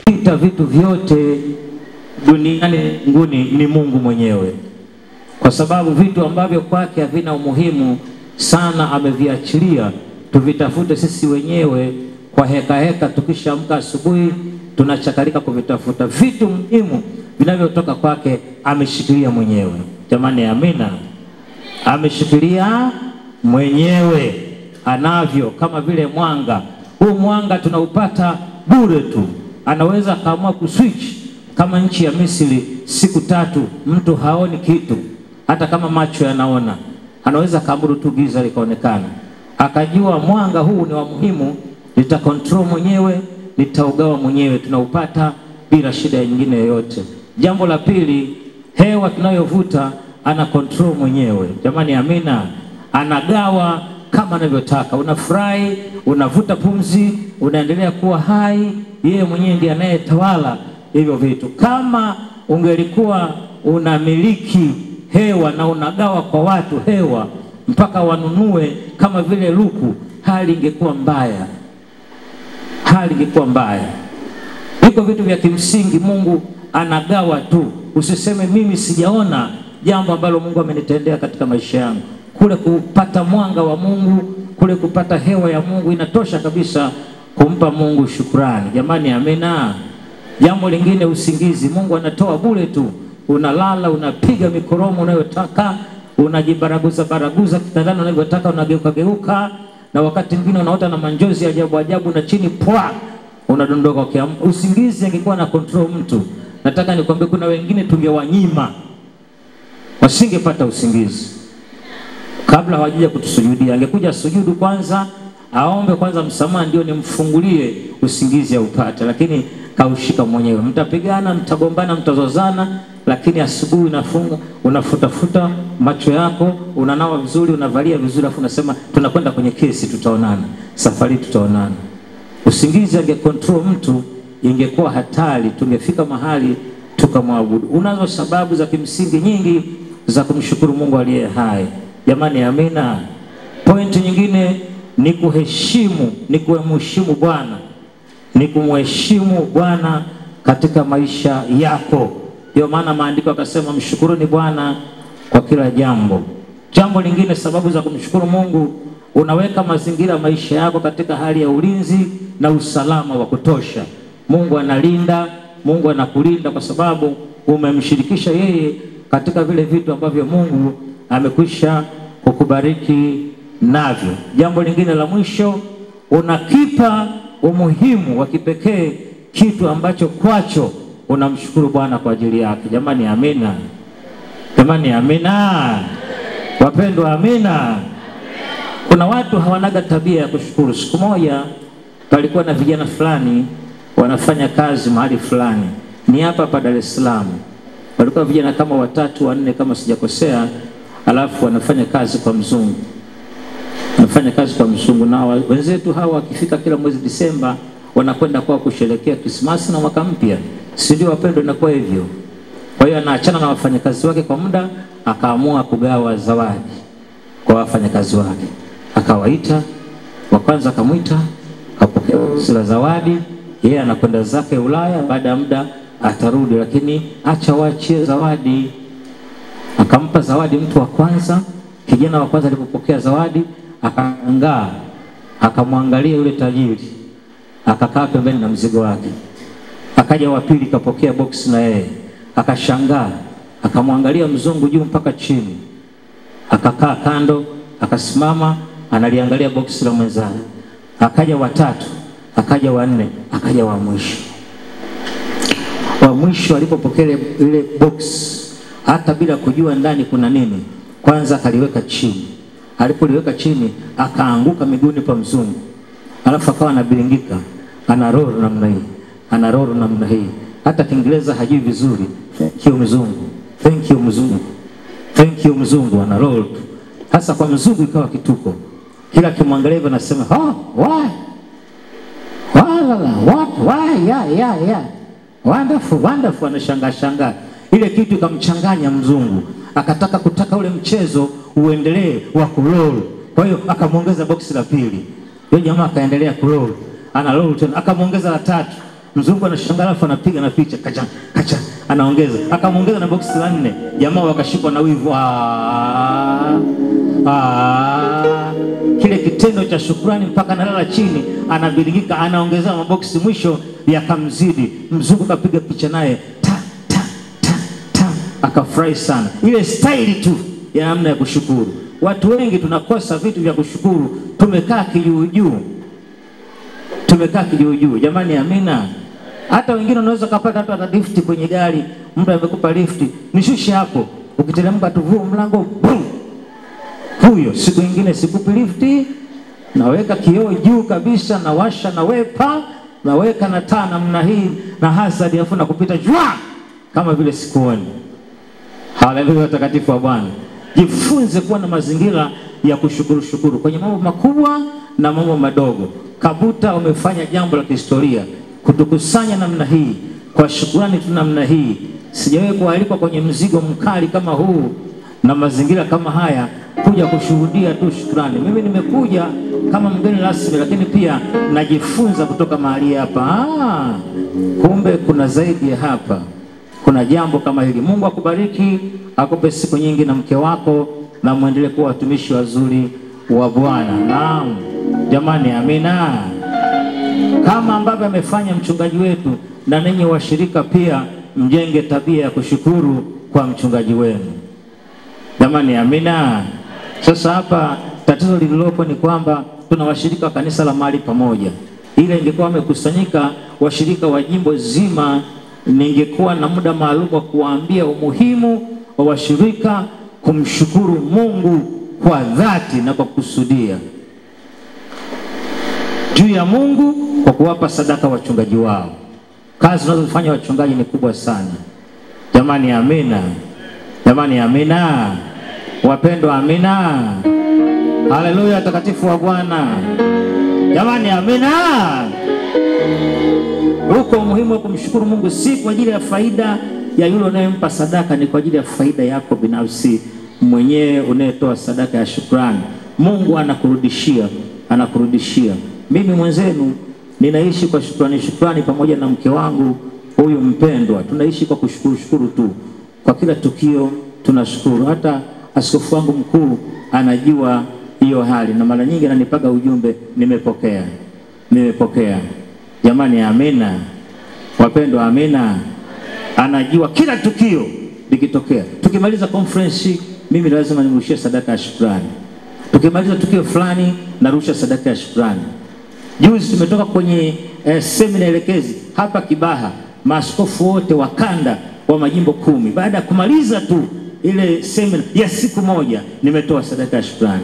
anayepita vitu vyote duniani mbinguni ni Mungu mwenyewe, kwa sababu vitu ambavyo kwake havina umuhimu sana ameviachilia tuvitafute sisi wenyewe kwa heka. Tukishaamka asubuhi tunachakarika kuvitafuta. Vitu muhimu vinavyotoka kwake ameshikilia mwenyewe. Jamani, amina. Ameshikilia mwenyewe, anavyo kama vile mwanga. Huu mwanga tunaupata bure tu. Anaweza kaamua kuswitch kama nchi ya Misri, siku 3 mtu haoni kitu, hata kama macho yanaona. Anaweza kaamuru tu giza likaonekana. Akajua mwanga huu ni wa muhimu, nitakontrol mwenyewe, nitaugawa mwenyewe. Tunaupata bila shida nyingine yoyote. Jambo la pili, hewa tunayovuta ana control mwenyewe. Jamani, amina. Anagawa kama anavyotaka. Unafurahi, unavuta pumzi, unaendelea kuwa hai, yeye mwenyewe ndiye anayetawala hivyo vitu. Kama ungelikuwa unamiliki hewa na unagawa kwa watu hewa mpaka wanunue kama vile luku, hali ingekuwa mbaya. Hali ingekuwa mbaya. Viko vitu vya kimsingi Mungu anagawa tu. Usiseme mimi sijaona jambo ambalo Mungu amenitendea katika maisha yangu. Kule kupata mwanga wa Mungu, kule kupata hewa ya Mungu inatosha kabisa kumpa Mungu shukrani. Jamani, amina. Jambo lingine, usingizi. Mungu anatoa bure tu. Unalala, unapiga mikoromo unayotaka, unajibaraguza kitandani unavyotaka, unageuka, na wakati mwingine unaota na manjozi ajabu na chini pwa unadondoka ukiamka. Usingizi angekuwa na control mtu, nataka nikwambie kuna wengine tungewanyima, wasingepata usingizi kabla hawajaja kutusujudia. Angekuja sujudu kwanza, aombe kwanza msamaha ndio nimfungulie usingizi aupate, lakini kaushika mwenyewe. Mtapigana, mtagombana, mtazozana, lakini asubuhi unafunga, unafutafuta macho yako, unanawa vizuri, unavalia vizuri, afu unasema tunakwenda kwenye kesi, tutaonana safari, tutaonana. Usingizi angecontrol mtu, ingekuwa hatari, tungefika mahali tukamwabudu. Unazo sababu za kimsingi nyingi za kumshukuru Mungu aliye hai. Jamani, amina. Point nyingine ni kuheshimu, ni kumheshimu Bwana. Ni kumheshimu Bwana katika maisha yako. Ndio maana maandiko yakasema mshukuruni Bwana kwa kila jambo. Jambo lingine, sababu za kumshukuru Mungu, unaweka mazingira maisha yako katika hali ya ulinzi na usalama wa kutosha. Mungu analinda, Mungu anakulinda kwa sababu umemshirikisha yeye katika vile vitu ambavyo Mungu amekwisha kukubariki navyo. Jambo lingine la mwisho, unakipa umuhimu wa kipekee kitu ambacho kwacho unamshukuru Bwana kwa ajili yake. Jamani, amina. Jamani, amina. Wapendwa, amina. Kuna watu hawanaga tabia ya kushukuru. Siku moja palikuwa na vijana fulani wanafanya kazi mahali fulani, ni hapa Dar es Salaam. Walikuwa vijana kama 3 4 kama sijakosea, alafu wanafanya kazi kwa mzungu. Wanafanya kazi kwa mzungu, na wenzetu hawa wakifika kila mwezi Disemba wanakwenda kwa kusherehekea Krismasi na mwaka mpya. Si ndio wapendwa, inakuwa hivyo. Kwa hiyo anaachana na wafanyakazi wake kwa muda, akaamua kugawa zawadi kwa wafanyakazi wake. Akawaita, wa kwanza akamuita, akapokea sila zawadi, yeye anakwenda zake Ulaya, baada ya muda atarudi, lakini acha waachie zawadi. Akampa zawadi mtu wa kwanza. Kijana wa kwanza alipopokea zawadi akaangaa, akamwangalia yule tajiri, akakaa pembeni na mzigo wake. Akaja wa pili, kapokea box na yeye, akashangaa, akamwangalia mzungu juu mpaka chini, akakaa kando, akasimama analiangalia box la mwenzake. Akaja wa 3, akaja wa 4, akaja wa mwisho. Wa mwisho alipopokea ile box, hata bila kujua ndani kuna nini, kwanza akaliweka chini. Alipoliweka chini, akaanguka miguuni pa mzungu. Alafu akawa anabilingika, ana roho namna hii, ana roho namna hii. Hata Kiingereza hajui vizuri. Thank you mzungu, thank you mzungu, thank you mzungu, ana roho. Hasa kwa mzungu ikawa kituko. Kila kimwangalia anasema, "Oh, why? What? Why? Yeah. Wonderful, anashangaa. Ile kitu ikamchanganya mzungu. Akataka ule mchezo uendelee wa kuroll. Kwa hiyo akamuongeza box la pili. Yule jamaa akaendelea kuroll. Ana roll tena, akamuongeza la 3. Mzungu anashangaa alafu anapiga na picha kacha kacha, anaongeza, akamuongeza na boksi la 4. Jamaa wakashikwa na wivu. Kile kitendo cha shukrani mpaka analala chini, anabilingika, anaongeza maboksi, mwisho yakamzidi. Mzungu kapiga picha naye akafurahi sana. Ile style tu ya namna ya kushukuru. Watu wengi tunakosa vitu vya kushukuru, tumekaa kijuu. Tumekaa kijuu. Jamani, amina. Hata wengine unaweza kupata hata lift kwenye gari, mtu amekupa lift, nishushe hapo, ukiteremka tu vuu mlango boom, huyo. Siku nyingine sikupi lift, naweka kioo juu kabisa, nawasha na wepa, naweka na taa namna hii na hazard, alafu na kupita jua kama vile sikuoni. Haleluya, takatifu wa Bwana. Jifunze kuwa na mazingira ya kushukuru kwenye mambo makubwa na mambo madogo. Kabuta umefanya jambo la kihistoria kutukusanya namna hii kwa shukrani tu namna hii. Sijawahi kualikwa kwenye mzigo mkali kama huu na mazingira kama haya kuja kushuhudia tu shukrani. Mimi nimekuja kama mgeni rasmi, lakini pia najifunza kutoka mahali hapa. Kumbe kuna zaidi ya hapa. Kuna jambo kama hili. Mungu akubariki, akupe siku nyingi na mke wako, na muendelee kuwa watumishi wazuri wa Bwana. Naam. Jamani, amina. Kama ambavyo amefanya mchungaji wetu, na ninyi washirika pia mjenge tabia ya kushukuru kwa mchungaji wenu. Jamani, amina. Sasa hapa tatizo lililopo ni kwamba tuna washirika wa kanisa la mahali pamoja. Ile ingekuwa wamekusanyika washirika wa jimbo zima, ningekuwa na muda maalum wa kuwaambia umuhimu wa washirika kumshukuru Mungu kwa dhati na kwa kusudia juu ya Mungu kwa kuwapa sadaka wachungaji wao. Kazi tunazofanya wachungaji ni kubwa sana. Jamani, amina. Jamani, amina. Wapendwa, amina. Haleluya, takatifu wa Bwana. Jamani, amina. Huko umuhimu wa kumshukuru Mungu si kwa ajili ya faida ya yule unayempa sadaka, ni kwa ajili ya faida yako binafsi mwenyewe unayetoa sadaka ya shukrani. Mungu anakurudishia. Mimi mwenzenu ninaishi kwa shukrani pamoja na mke wangu huyu mpendwa. Tunaishi kwa kushukuru tu. Kwa kila tukio tunashukuru. Hata askofu wangu mkuu anajua hiyo hali, na mara nyingi ananipaga ujumbe, nimepokea. Jamani, amina. Wapendwa, amina. Anajua kila tukio likitokea. Tukimaliza conference, mimi lazima nirushie sadaka ya shukrani. Tukimaliza tukio fulani, narusha sadaka ya shukrani. Juzi tumetoka kwenye semina elekezi hapa Kibaha, maaskofu wote wa kanda wa majimbo 10. Baada ya kumaliza tu ile semina ya siku moja, nimetoa sadaka ya shukrani.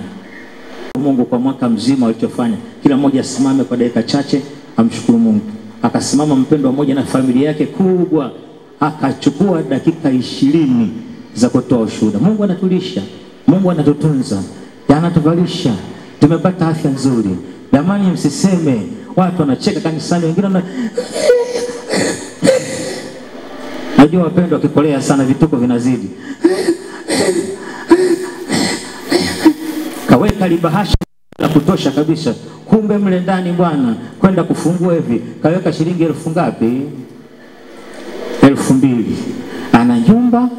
Mungu kwa mwaka mzima walichofanya. Kila mmoja asimame kwa dakika chache amshukuru Mungu. Akasimama mpendwa mmoja na familia yake kubwa, akachukua dakika 20 za kutoa ushuhuda. Mungu anatulisha, Mungu anatutunza, anatuvalisha, tumepata afya nzuri. Jamani, msiseme watu wanacheka kanisani, wengine najua wapendwa wakikolea sana vituko vinazidi. Kaweka libahasha la kutosha kabisa, kumbe mle ndani bwana kwenda kufungua hivi kaweka shilingi 1000 ngapi? 2000. Ana nyumba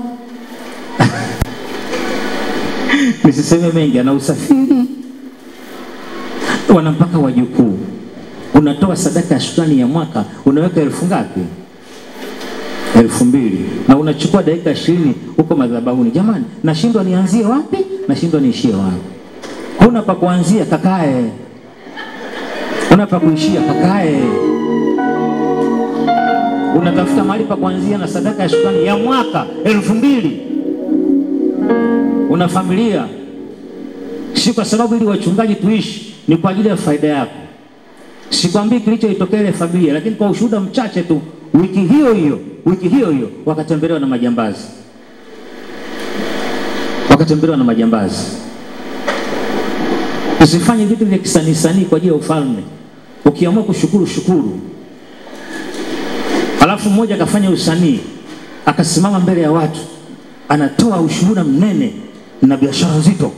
nisiseme mengi, ana usafiri, wana mpaka wajukuu. Unatoa sadaka ya shukrani ya mwaka, unaweka 1000 ngapi? 2000. Na unachukua dakika 20 huko madhabahuni. Jamani, nashindwa nianzie wapi? Nashindwa niishie wapi? Kuna pa kuanzia, kakae. Kuna pa kuishia, kakae. Unatafuta mahali pa kuanzia na sadaka ya shukrani ya mwaka 2000. Una familia. Si kwa sababu ili wachungaji tuishi, ni kwa ajili ya faida yako. Sikwambii kilichoitokea ile familia, lakini kwa ushuhuda mchache tu, wiki hiyo wakatembelewa na majambazi. Usifanye vitu vya kisanii kwa ajili ya ufalme. Ukiamua kushukuru, shukuru. Alafu mmoja akafanya usanii, akasimama mbele ya watu, anatoa ushuhuda mnene na biashara nzito,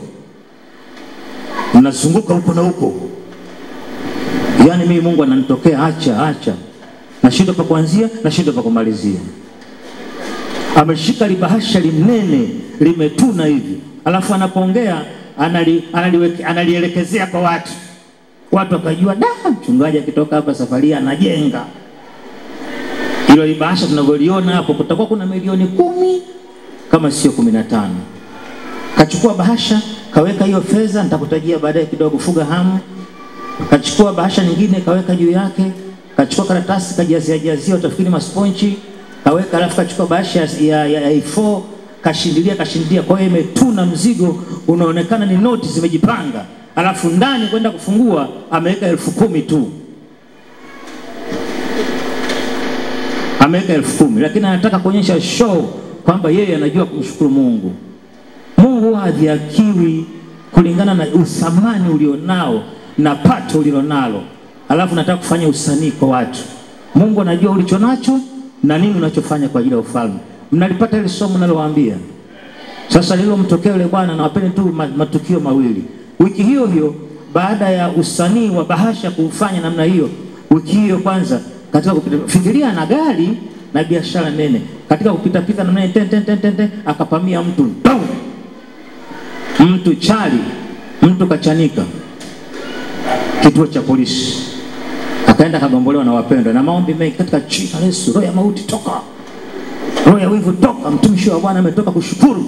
unazunguka huko na huko. Yaani mimi Mungu ananitokea, acha. nashindwa pa kuanzia, nashindwa pa kumalizia. Ameshika libahasha linene limetuna hivi, alafu anapoongea analielekezea kwa watu. Watu wakajua mchungaji akitoka hapa safari anajenga. Hilo libahasha tunavyoliona hapo kutakuwa kuna milioni 10 kama sio 15. Kachukua bahasha, kaweka hiyo fedha, nitakutajia baadaye kidogo, fuga hamu. Kachukua bahasha nyingine kaweka juu yake, kachukua karatasi kajazia utafikiri masponchi, kaweka, alafu kachukua bahasha ya A4 kashindilia. Kwa hiyo imetuna, mzigo unaonekana ni noti zimejipanga, alafu ndani kwenda kufungua ameweka 10,000 tu. Ameweka 10,000, lakini anataka kuonyesha show kwamba yeye anajua kumshukuru Mungu. Mungu hadhihakiwi kulingana na uthamani ulionao na pato ulilonalo. Alafu nataka kufanya usanii kwa watu. Mungu anajua ulichonacho na nini unachofanya kwa ajili ya ufalme. Mnalipata ile somo nalowaambia. Sasa lilo mtokeo yule bwana, na wapeni tu matukio mawili. Wiki hiyo baada ya usanii wa bahasha kufanya namna hiyo, wiki hiyo kwanza katika fikiria na gari na biashara nene, katika kupita namna tente akapamia mtu mtu chali, mtu kachanika kituo cha polisi, akaenda kagombolewa na wapendwa na maombi mengi katika jina la Yesu. Roho ya mauti toka, roho ya wivu toka. Mtumishi wa Bwana ametoka kushukuru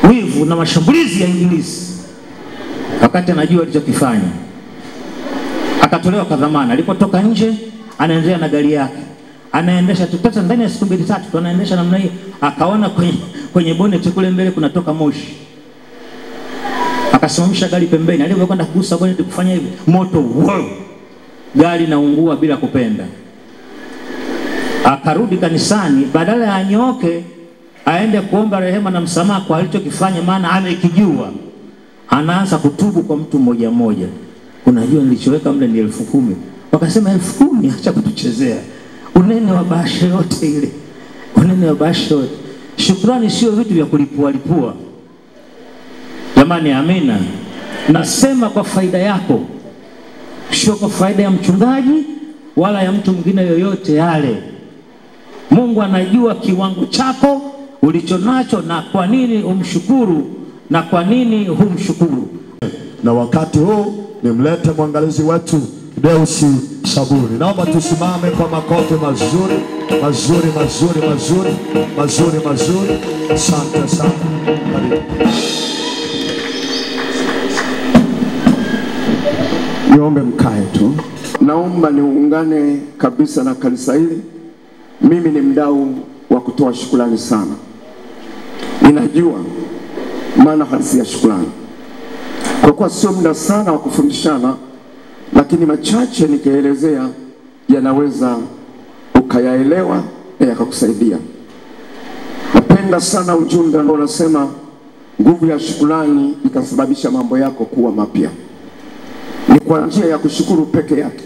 wivu na mashambulizi ya ibilisi, wakati anajua alichokifanya. Akatolewa kwa dhamana. Alipotoka nje anaendelea na gari yake, anaendesha tutata ndani ya siku 2-3 anaendesha namna hii, akaona kwenye bonnet kule mbele kunatoka moshi. Akasimamisha gari pembeni, alipokwenda kugusa bonnet kufanya hivi, moto wow, gari naungua bila kupenda. Akarudi kanisani, badala ya anyoke aende kuomba rehema na msamaha kwa alichokifanya, maana amekijua, anaanza kutubu kwa mtu mmoja mmoja. Unajua nilichoweka mle ni 10,000. Wakasema 10,000, acha kutuchezea. Unene wa bahasha yote ile. Unene wa bahasha yote. Shukrani sio vitu vya kulipua. Jamani, amina. Nasema kwa faida yako. Sio kwa faida ya mchungaji wala ya mtu mwingine yoyote yale. Mungu anajua kiwango chako ulichonacho na kwa nini umshukuru na kwa nini humshukuru. Na wakati huu nimlete mwangalizi wetu Deusi Saburi. Naomba tusimame kwa makofi mazuri. Asante sana. Niombe mkae tu. Naomba niungane kabisa na kanisa hili. Mimi ni mdau wa kutoa shukrani sana. Ninajua maana halisi ya shukrani. Kwa kuwa sio muda sana wa kufundishana, lakini machache nikielezea yanaweza ukayaelewa na yakakusaidia. Napenda sana ujumbe ambao unasema nguvu ya shukrani itasababisha mambo yako kuwa mapya. Ni kwa njia ya kushukuru peke yake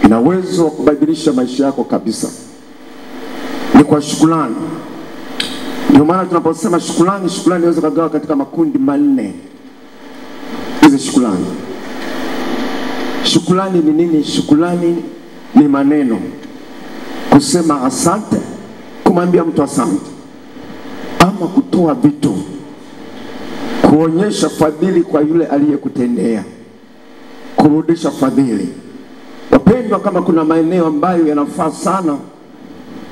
ina uwezo wa kubadilisha maisha yako kabisa. Ni kwa shukrani. Ndio maana tunaposema shukrani inaweza kugawa katika makundi 4. Hizi shukrani. Shukrani ni nini? Shukrani ni maneno. Kusema asante, kumwambia mtu asante, ama kutoa vitu, kuonyesha fadhili kwa yule aliyekutendea, kurudisha fadhili. Wapendwa, kama kuna maeneo ambayo yanafaa sana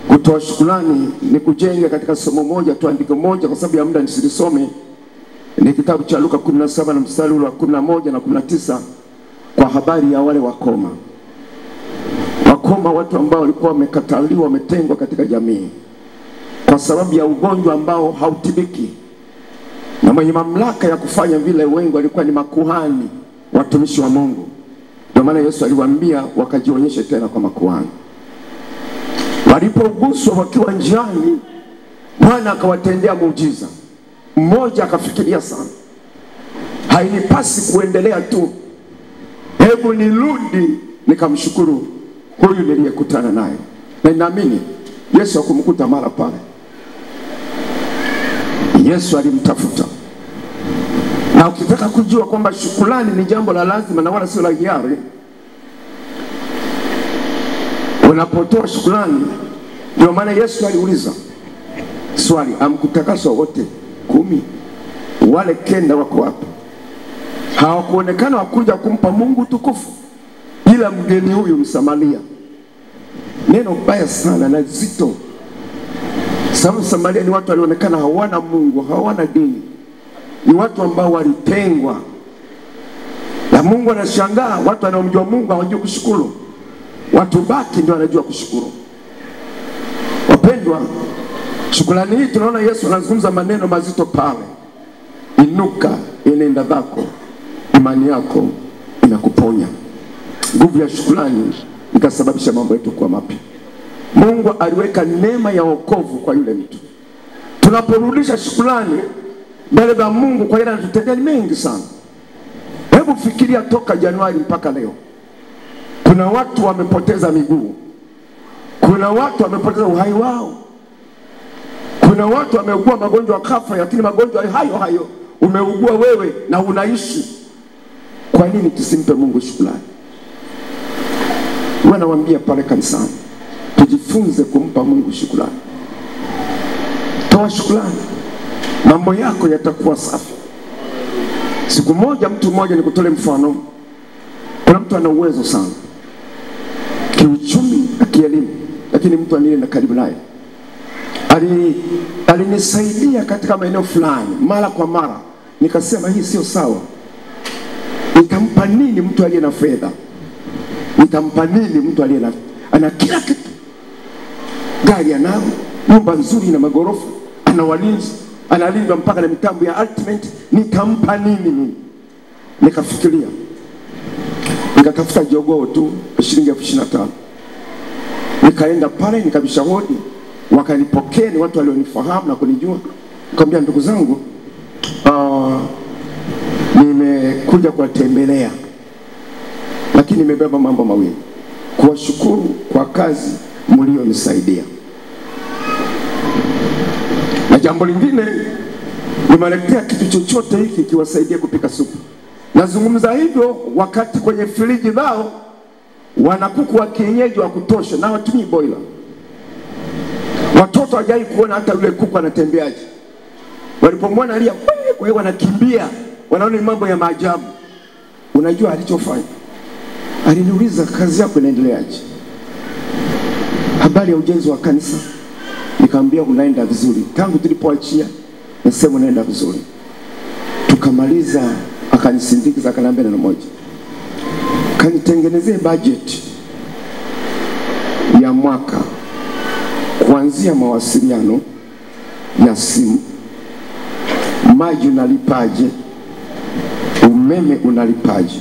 kutoa shukrani, ni kujenga katika somo moja tu, andiko moja, kwa sababu ya muda nisilisome. Ni kitabu cha Luka 17 na mstari wa 11 na 19, kwa habari ya wale wakoma. Wakoma, watu ambao walikuwa wamekataliwa, wametengwa katika jamii kwa sababu ya ugonjwa ambao hautibiki, na mwenye mamlaka ya kufanya vile wengi walikuwa ni makuhani, watumishi wa Mungu. Ndio maana Yesu aliwaambia wakajionyeshe tena kwa makuhani. Walipoguswa wakiwa njiani, Bwana akawatendea muujiza. Mmoja akafikiria sana, hainipasi kuendelea tu, hebu nirudi nikamshukuru huyu niliyekutana naye. Na ninaamini Yesu hakumkuta mara pale. Yesu alimtafuta. Na ukitaka kujua kwamba shukrani ni jambo la lazima na wala sio la hiari, Unapotoa shukrani, ndio maana Yesu aliuliza swali, amkutakaswa wote 10? Wale 9 wako wapi? Hawakuonekana wakuja kumpa Mungu tukufu, ila mgeni huyu Msamaria. Neno baya sana na zito. Sababu Samaria ni watu walionekana hawana Mungu, hawana dini. Ni watu ambao walitengwa. Na Mungu anashangaa, watu wanaomjua Mungu hawajui kushukuru. Watu baki ndio wanajua kushukuru. Wapendwa, shukrani hii tunaona Yesu anazungumza maneno mazito pale. Inuka, enenda zako, imani yako inakuponya. Nguvu ya shukrani ikasababisha mambo yetu kuwa mapya. Mungu aliweka neema ya wokovu kwa yule mtu. Tunaporudisha shukrani mbele za Mungu kwa yale anatutendea mengi sana. Hebu fikiria toka Januari mpaka leo. Kuna watu wamepoteza miguu. Kuna watu wamepoteza uhai wao. Kuna watu wameugua magonjwa kafa, lakini magonjwa hayo hayo umeugua wewe na unaishi. Kwa nini tusimpe Mungu shukrani? Wanawaambia pale kanisani, tujifunze kumpa Mungu shukrani. Toa shukrani, mambo yako yatakuwa safi. Siku moja, mtu mmoja, nikutole mfano. Kuna mtu ana uwezo sana kiuchumi na kielimu, lakini mtu anienda karibu naye alinisaidia katika maeneo fulani mara kwa mara. Nikasema hii sio sawa. Nitampa nini mtu aliye na fedha? Nitampa nini mtu aliye na ana kila kitu? Gari anao, nyumba nzuri na magorofa, ana walinzi, analindwa mpaka na mitambo ya ultimate. Nitampa nini mimi? Nikafikiria. Nikatafuta jogoo tu shilingi 25,000. Nikaenda pale nikabisha hodi, wakanipokea. Ni watu walionifahamu na kunijua. Nikamwambia, ndugu zangu, nimekuja kuwatembelea, lakini nimebeba mambo mawili: kuwashukuru kwa kazi mlionisaidia, na jambo lingine, nimewaletea kitu chochote hiki kiwasaidia kupika supu. Nazungumza hivyo wakati kwenye friji zao wana kuku wa kienyeji wa kutosha na watumii boiler. Watoto hawajai kuona hata yule kuku anatembeaje. Walipomwona alia, kwa hiyo wanakimbia, wanaona ni mambo ya maajabu. Unajua alichofanya? Aliniuliza, kazi yako inaendeleaje? Habari ya ujenzi wa kanisa? Nikamwambia, unaenda vizuri. Tangu tulipoachia nasema unaenda vizuri. Tukamaliza, akanisindikiza, akaniambia neno moja: kanitengenezee budget ya mwaka, kuanzia mawasiliano ya simu, maji unalipaje, umeme unalipaje,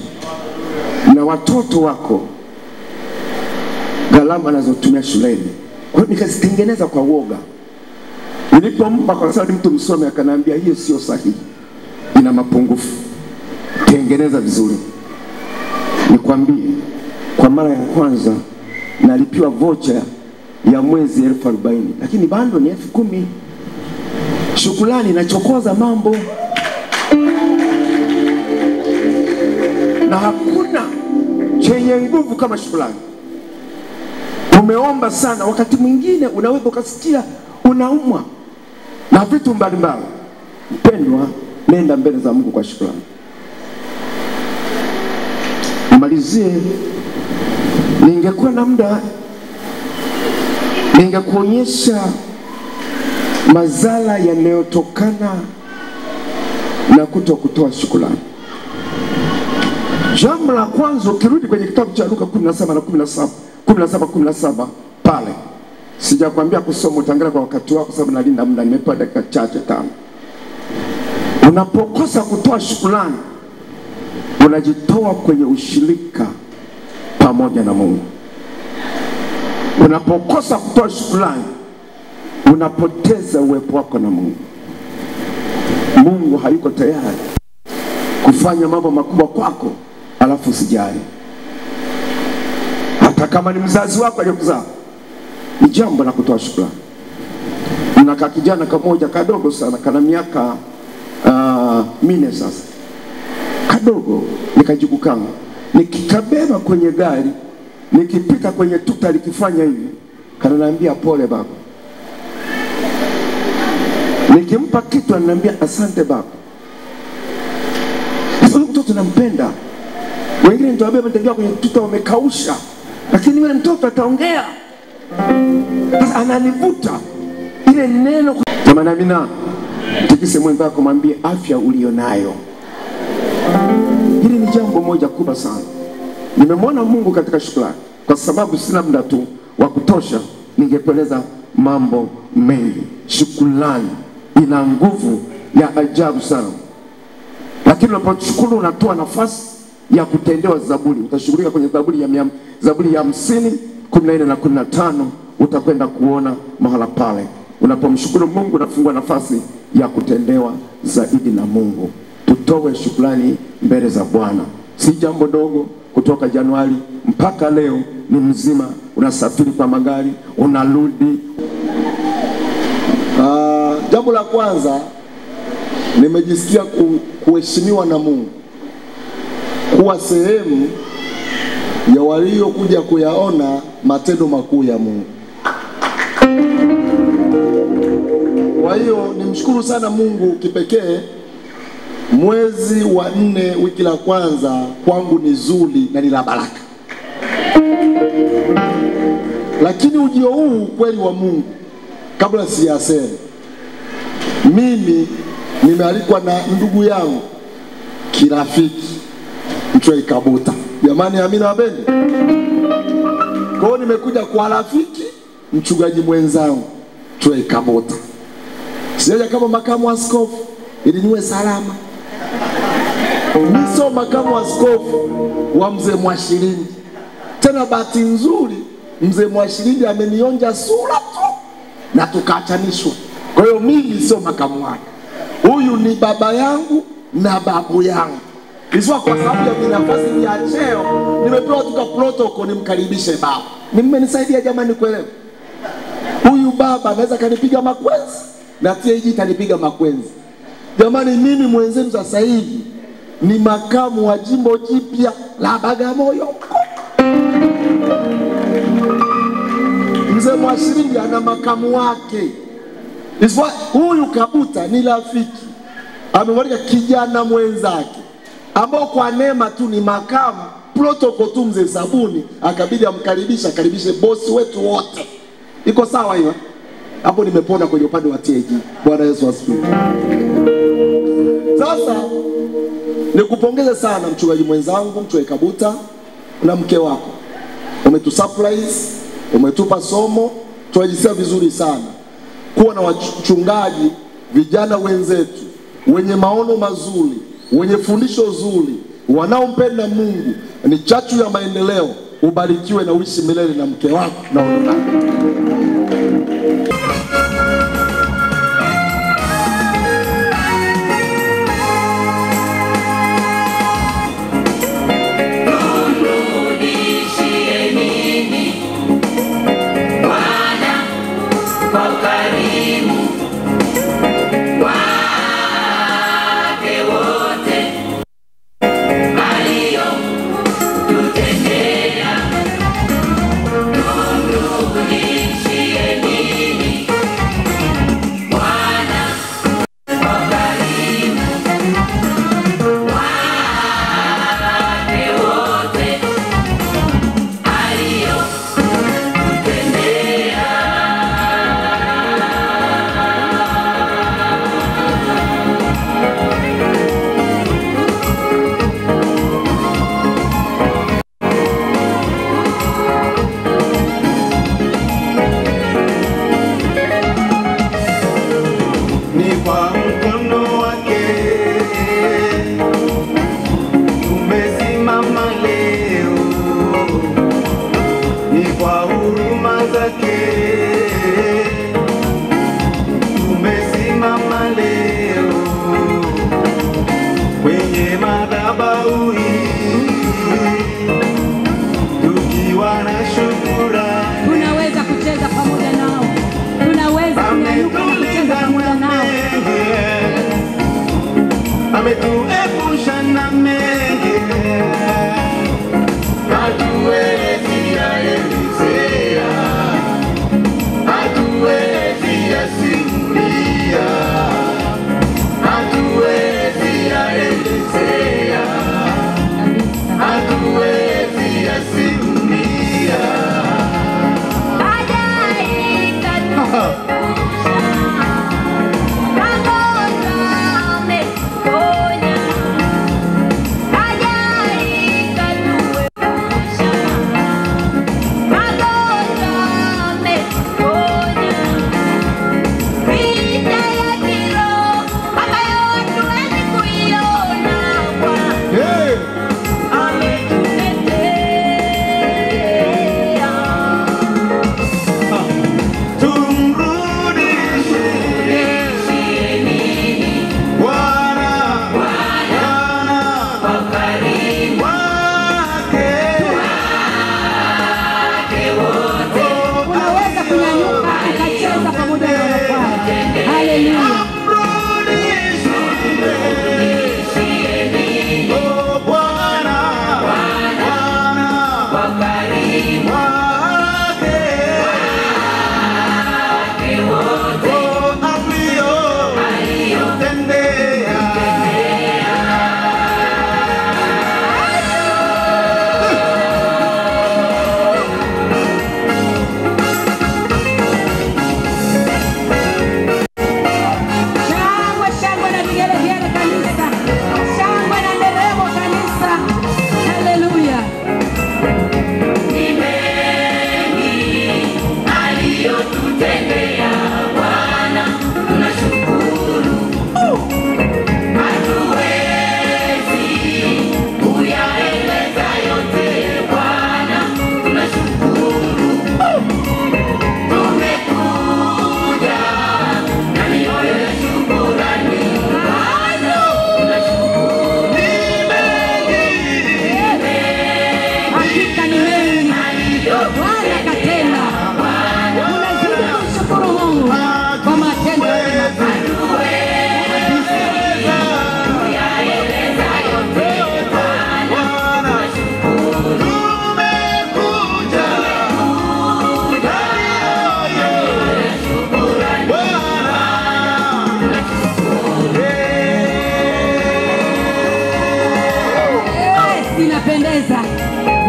na watoto wako gharama anazotumia shuleni. Kwa hiyo nikazitengeneza kwa woga. Nilipompa, kwa sababu mtu msome, akaniambia hiyo sio sahihi, ina mapungufu, tengeneza vizuri. Nikwambie, kwa mara ya kwanza nalipiwa vocha ya mwezi 40,000, lakini bando ni 10,000. Shukrani inachokoza mambo. Na hakuna chenye nguvu kama shukrani. Umeomba sana, wakati mwingine unaweza ukasikia unaumwa na vitu mbalimbali. Mpendwa, nenda mbele za Mungu kwa shukrani. Malizie, ningekuwa na muda ningekuonyesha madhara yanayotokana na kutokutoa shukrani. Jambo la kwanza, ukirudi kwenye kitabu cha Luka 17 na 17 pale, sijakwambia kusoma, utaangalia kwa wakati wako sababu nalinda muda, nimepewa dakika chache 5. Unapokosa kutoa shukrani, unajitoa kwenye ushirika pamoja na Mungu. Unapokosa kutoa shukrani, unapoteza uwepo wako na Mungu. Mungu hayuko tayari kufanya mambo makubwa kwako alafu usijali. Hata kama ni mzazi wako aliyokuzaa, ni jambo la kutoa shukrani. Nina kijana kamoja kadogo sana, kana miaka 4 sasa. Kadogo, nikajikukanga, nikikabeba kwenye gari nikipita kwenye tuta likifanya hivi, kananiambia pole baba. Nikimpa kitu ananiambia asante baba. Sasa mtoto nampenda. Wengine nitawaambia mtembea kwenye tuta wamekausha, lakini yule mtoto ataongea. Sasa ananivuta ile neno. Jamani, amina. Tikise mwenzako mwambie afya ulionayo. Hili ni jambo moja kubwa sana. Nimemwona Mungu katika shukrani. Kwa sababu sina muda tu wa kutosha, ningepeleza mambo mengi. Shukrani ina nguvu ya ajabu sana. Lakini unaposhukuru unatoa nafasi ya kutendewa zaburi. Utashughulika kwenye zaburi ya 50, 14 na 15, utakwenda kuona mahala pale. Unapomshukuru Mungu unafungua nafasi ya kutendewa zaidi na Mungu. Tutoe shukrani mbele za Bwana. Si jambo dogo. Kutoka Januari mpaka leo ni mzima, unasafiri kwa magari, unarudi. Jambo la kwanza, nimejisikia kuheshimiwa na Mungu, kuwa sehemu ya waliokuja kuyaona matendo makuu ya Mungu. Kwa hiyo nimshukuru sana Mungu kipekee. Mwezi wa 4 wiki la kwanza kwangu ni zuri na ni la baraka. Lakini ujio huu kweli wa Mungu, kabla sijasema, mimi nimealikwa na ndugu yangu kirafiki Mtwei Kabuta. Jamani, amina wapende. Kwa hiyo nimekuja kwa rafiki mchungaji mwenzangu Mtwei Kabuta. Sijaja kama makamu askofu ili niwe salama. Niso makamu askofu wa mzee Mwashilindi. Tena bahati nzuri mzee Mwashilindi amenionja sura tu na tukaachanishwa. Kwa hiyo mimi sio makamu wake. Huyu ni baba yangu na babu yangu. Isiwa kwa sababu ya nafasi ya cheo nimepewa tuka protocol nimkaribishe baba. Nimenisaidia jamani kuelewa. Huyu baba anaweza kanipiga makwenzi na TAG itanipiga makwenzi. Jamani, mimi mwenzenu sasa hivi ni makamu wa jimbo jipya la Bagamoyo. Mzee Mwashilindi ana makamu wake. Isiwa huyu Kabuta ni rafiki. Amemwalika kijana mwenzake ambao kwa neema tu ni makamu, protocol tu mzee Sabuni akabidi akaribishe bosi wetu wote. Iko sawa hiyo? Hapo nimepona kwenye upande wa TAG. Bwana Yesu asifiwe. Sasa nikupongeze sana mchungaji mwenzangu Mtwei Kabuta na mke wako. Umetusurprise, umetupa somo, tunajisikia vizuri sana kuwa na wachungaji vijana wenzetu wenye maono mazuri, wenye fundisho zuri, wanaompenda Mungu. Ni chachu ya maendeleo. Ubarikiwe na uishi milele na mke wako na watoto. Ametuepusha na mengi, hatuwezi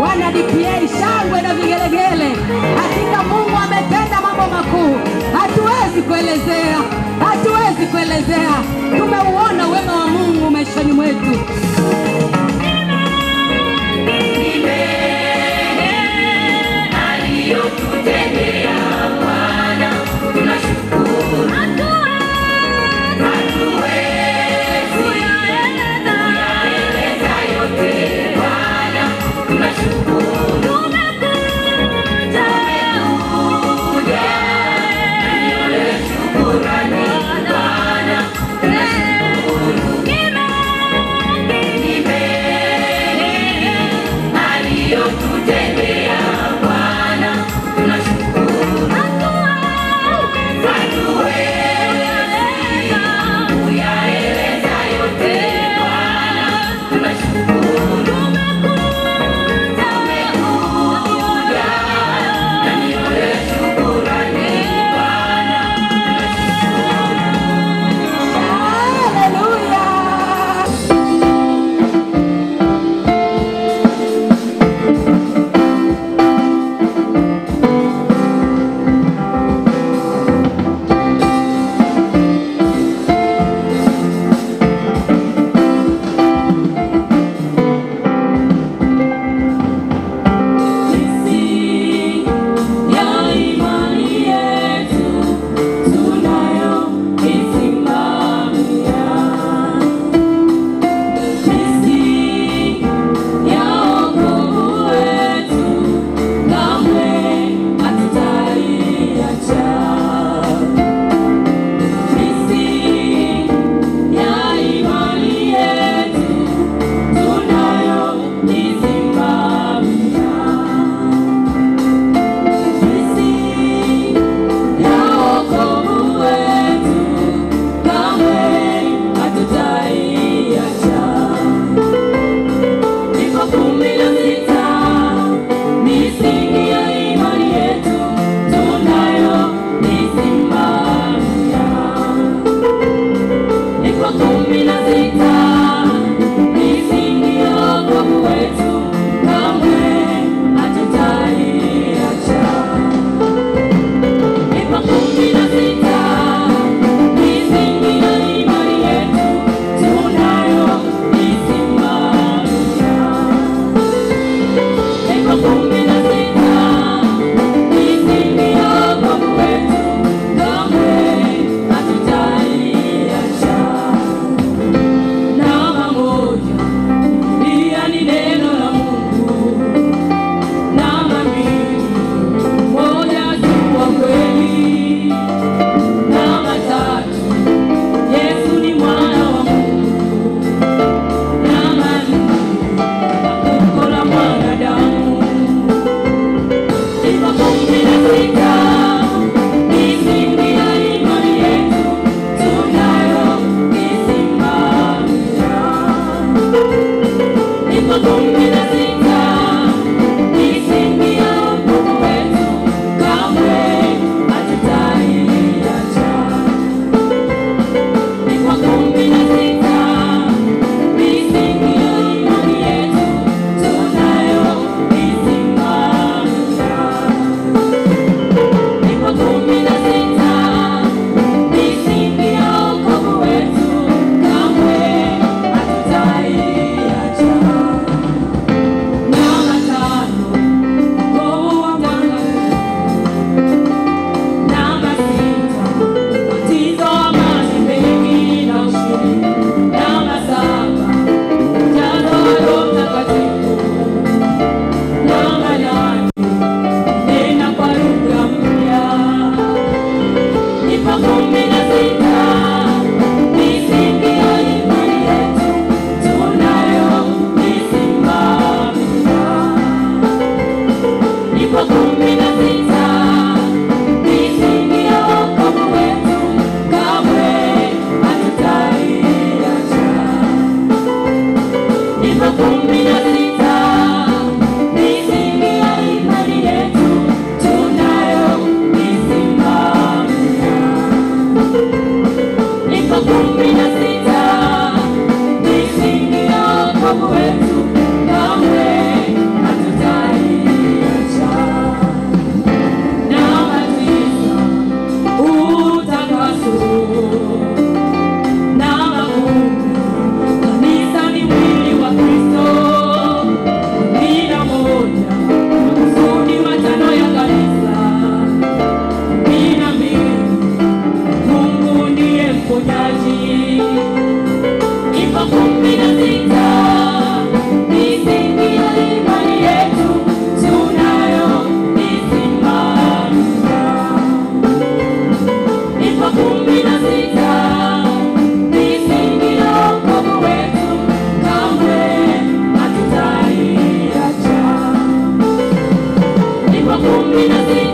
Wana DPA, shangwe na vigelegele. Hakika Mungu ametenda mambo makuu. Hatuwezi kuelezea. Hatuwezi kuelezea. Tumeuona wema wa Mungu maishani mwetu. Aliyotutendea Bwana, tunashukuru. Hatuwezi kuyaeleza yote Bwana, tunashukuru. Tumekuja shukrani Bwana, tunashukuru. Ninasimama